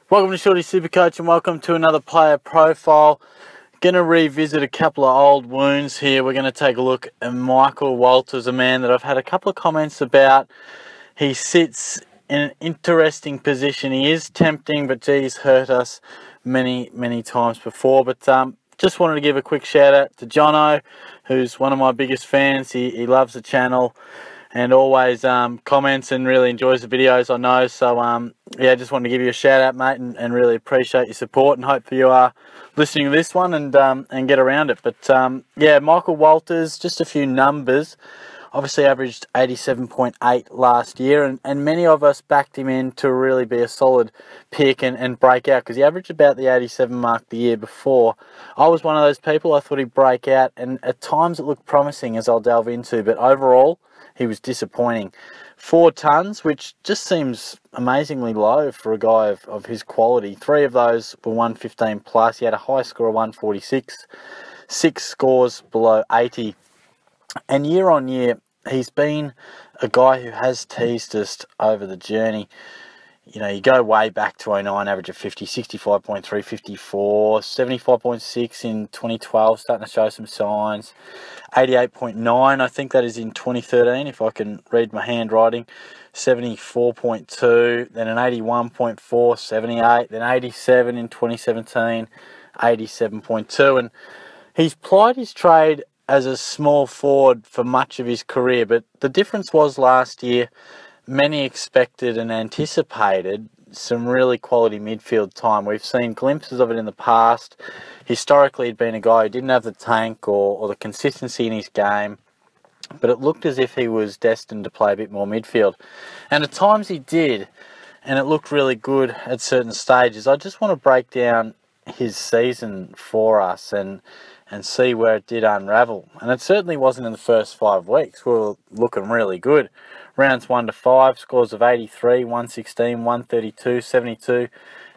Welcome to Shorty SuperCoach and welcome to another player profile. Going to revisit a couple of old wounds here. We're going to take a look at Michael Walters, a man that I've had a couple of comments about. He sits in an interesting position. He is tempting, but geez, hurt us many times before. But just wanted to give a quick shout out to Jono, who's one of my biggest fans. He loves the channel and always comments and really enjoys the videos, I know. So yeah, just wanted to give you a shout out, mate, and really appreciate your support, and hope you are listening to this one and get around it. But yeah, Michael Walters, just a few numbers. Obviously averaged 87.8 last year, and many of us backed him in to really be a solid pick and break out, because he averaged about the 87 mark the year before. I was one of those people. I thought he'd break out, and at times it looked promising, as I'll delve into, but overall he was disappointing. 4 tons, which just seems amazingly low for a guy of his quality. 3 of those were 115 plus. He had a high score of 146, 6 scores below 80. And year on year, he's been a guy who has teased us over the journey. You know, you go way back to 09, average of 50, 65.3, 54, 75.6 in 2012, starting to show some signs. 88.9, I think that is in 2013, if I can read my handwriting. 74.2, then an 81.4, 78, then 87 in 2017, 87.2. And he's plied his trade as a small forward for much of his career, but the difference was last year, many expected and anticipated some really quality midfield time. We've seen glimpses of it in the past. Historically, he'd been a guy who didn't have the tank or the consistency in his game, but it looked as if he was destined to play a bit more midfield. And at times he did, and it looked really good at certain stages. I just want to break down his season for us and see where it did unravel. And it certainly wasn't in the first 5 weeks. We were looking really good. Rounds 1 to 5, scores of 83, 116, 132, 72,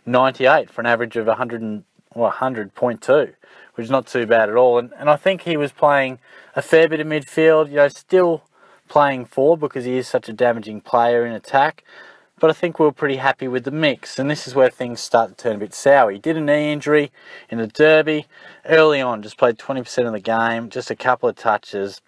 98 for an average of 100.2, which is not too bad at all. And I think he was playing a fair bit of midfield, you know, still playing forward because he is such a damaging player in attack. But I think we were pretty happy with the mix, and this is where things start to turn a bit sour. He did a knee injury in the Derby early on, just played 20% of the game, just a couple of touches,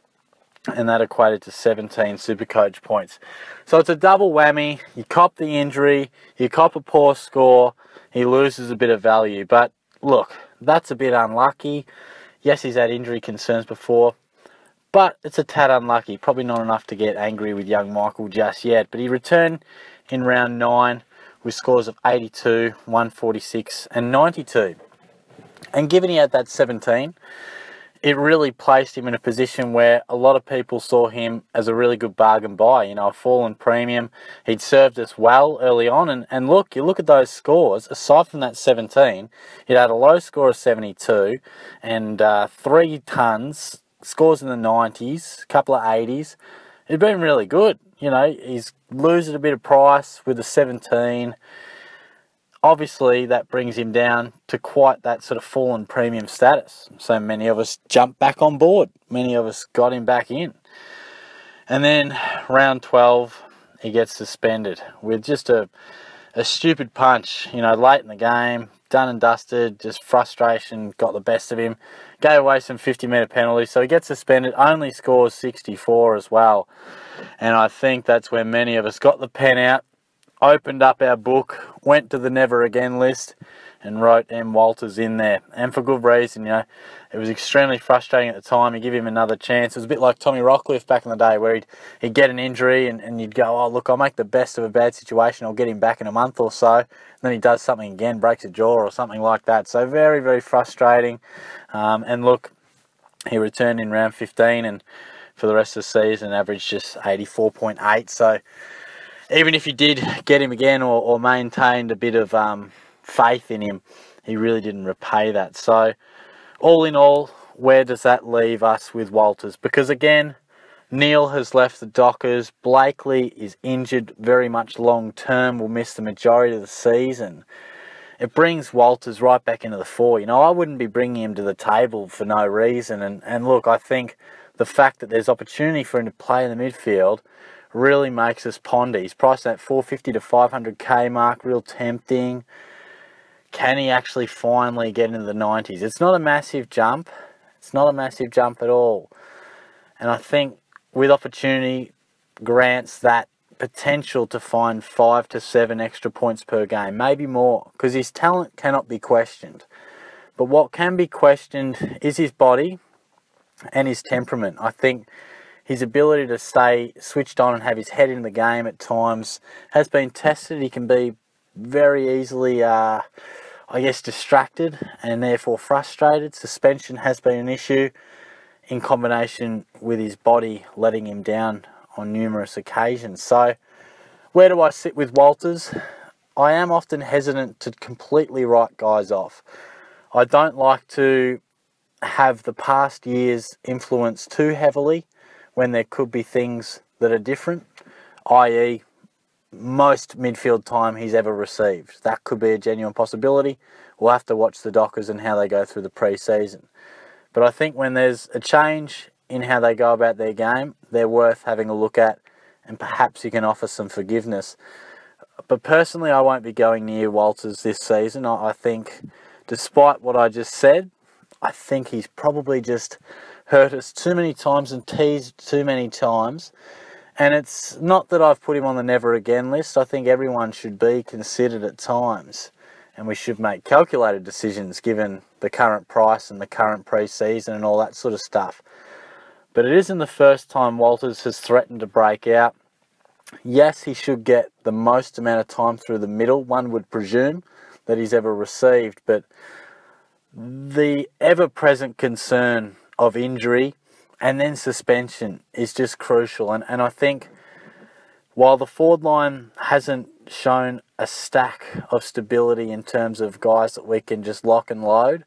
and that equated to 17 SuperCoach points. So it's a double whammy. You cop the injury, you cop a poor score, he loses a bit of value. But look, that's a bit unlucky. Yes, he's had injury concerns before, but it's a tad unlucky. Probably not enough to get angry with young Michael just yet. But he returned in round 9 with scores of 82, 146 and 92. And given he had that 17, it really placed him in a position where a lot of people saw him as a really good bargain buy, you know, a fallen premium. He'd served us well early on, and look, you look at those scores, aside from that 17, he'd had a low score of 72 and 3 tons, scores in the 90s, a couple of 80s. It'd been really good. You know, he's losing a bit of price with the 17. Obviously, that brings him down to quite that sort of fallen premium status. So many of us jumped back on board. Many of us got him back in. And then round 12, he gets suspended with just a stupid punch. You know, late in the game, done and dusted, just frustration got the best of him. Gave away some 50-metre penalties, so he gets suspended, only scores 64 as well. And I think that's where many of us got the pen out, opened up our book, went to the never again list, and wrote M. Walters in there. And for good reason, you know. It was extremely frustrating at the time. You give him another chance. It was a bit like Tommy Rockcliffe back in the day, where he'd get an injury and you'd go, oh, look, I'll make the best of a bad situation. I'll get him back in a month or so. And then he does something again, breaks a jaw or something like that. So very, very frustrating. And look, he returned in round 15, and for the rest of the season averaged just 84.8. So even if you did get him again or maintained a bit of faith in him, he really didn't repay that. So all in all, where does that leave us with Walters? Because again, Neil has left the Dockers. Blakely is injured very much long term, will miss the majority of the season. It brings Walters right back into the fore. You know, I wouldn't be bringing him to the table for no reason. And look, I think the fact that there's opportunity for him to play in the midfield really makes us ponder. He's priced at 450 to 500k mark, real tempting. can he actually finally get into the 90s? It's not a massive jump. It's not a massive jump at all. And I think with opportunity grants that potential to find 5 to 7 extra points per game, maybe more, because his talent cannot be questioned. But what can be questioned is his body and his temperament. I think his ability to stay switched on and have his head in the game at times has been tested. He can be very easily, distracted and therefore frustrated. Suspension has been an issue in combination with his body letting him down on numerous occasions. So where do I sit with Walters? I am often hesitant to completely write guys off. I don't like to have the past years influence too heavily when there could be things that are different, i.e. most midfield time he's ever received. That could be a genuine possibility. We'll have to watch the Dockers and how they go through the pre-season. But I think when there's a change in how they go about their game, they're worth having a look at, and perhaps you can offer some forgiveness. But personally, I won't be going near Walters this season. I think, despite what I just said, I think he's probably just hurt us too many times and teased too many times. And it's not that I've put him on the never again list. I think everyone should be considered at times, and we should make calculated decisions given the current price and the current pre-season and all that sort of stuff. But it isn't the first time Walters has threatened to break out. Yes, he should get the most amount of time through the middle, one would presume, that he's ever received. But the ever-present concern of injury and then suspension is just crucial. And I think while the forward line hasn't shown a stack of stability in terms of guys that we can just lock and load,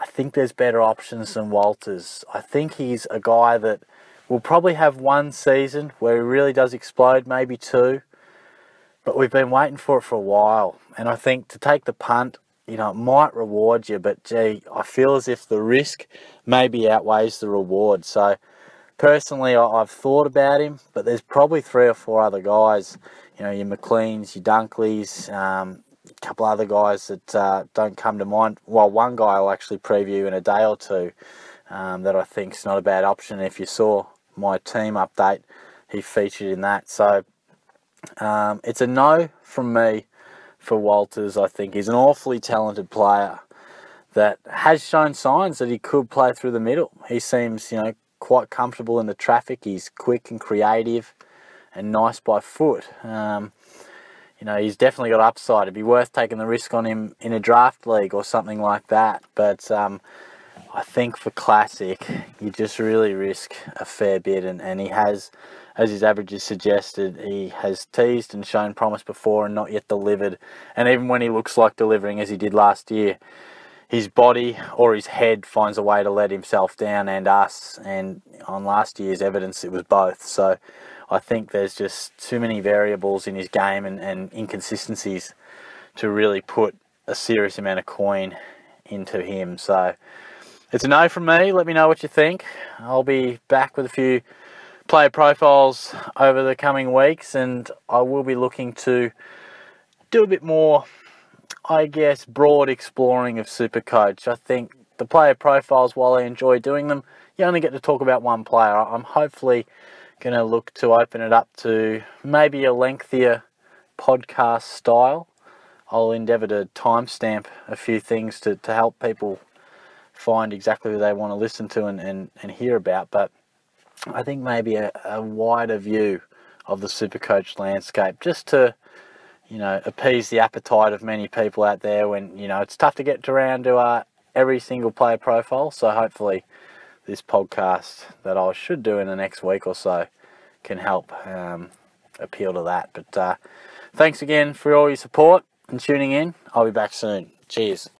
I think there's better options than Walters. I think he's a guy that will probably have one season where he really does explode, maybe two. But we've been waiting for it for a while. And I think to take the punt, it might reward you, but gee, I feel as if the risk maybe outweighs the reward. So personally, I've thought about him, but there's probably 3 or 4 other guys, your McLeans, your Dunkleys, a couple other guys that don't come to mind. Well, one guy I'll actually preview in a day or two that I think's not a bad option. If you saw my team update, he featured in that. So it's a no from me for Walters. I think he's an awfully talented player that has shown signs that he could play through the middle. He seems, quite comfortable in the traffic. He's quick and creative and nice by foot. He's definitely got upside. It'd be worth taking the risk on him in a draft league or something like that. But I think for Classic, you just really risk a fair bit. And he has, as his averages suggested, he has teased and shown promise before and not yet delivered. And even when he looks like delivering, as he did last year, his body or his head finds a way to let himself down and us. And on last year's evidence, it was both. So I think there's just too many variables in his game and inconsistencies to really put a serious amount of coin into him. So it's a no from me. Let me know what you think. I'll be back with a few player profiles over the coming weeks, and I will be looking to do a bit more, broad exploring of SuperCoach. I think the player profiles, while I enjoy doing them, you only get to talk about one player. I'm hopefully going to look to open it up to maybe a lengthier podcast style. I'll endeavour to timestamp a few things to help people find exactly who they want to listen to and hear about. But I think maybe a wider view of the SuperCoach landscape, just to appease the appetite of many people out there when, it's tough to get around to every single player profile. So hopefully this podcast that I should do in the next week or so can help appeal to that. But thanks again for all your support and tuning in. I'll be back soon. Cheers.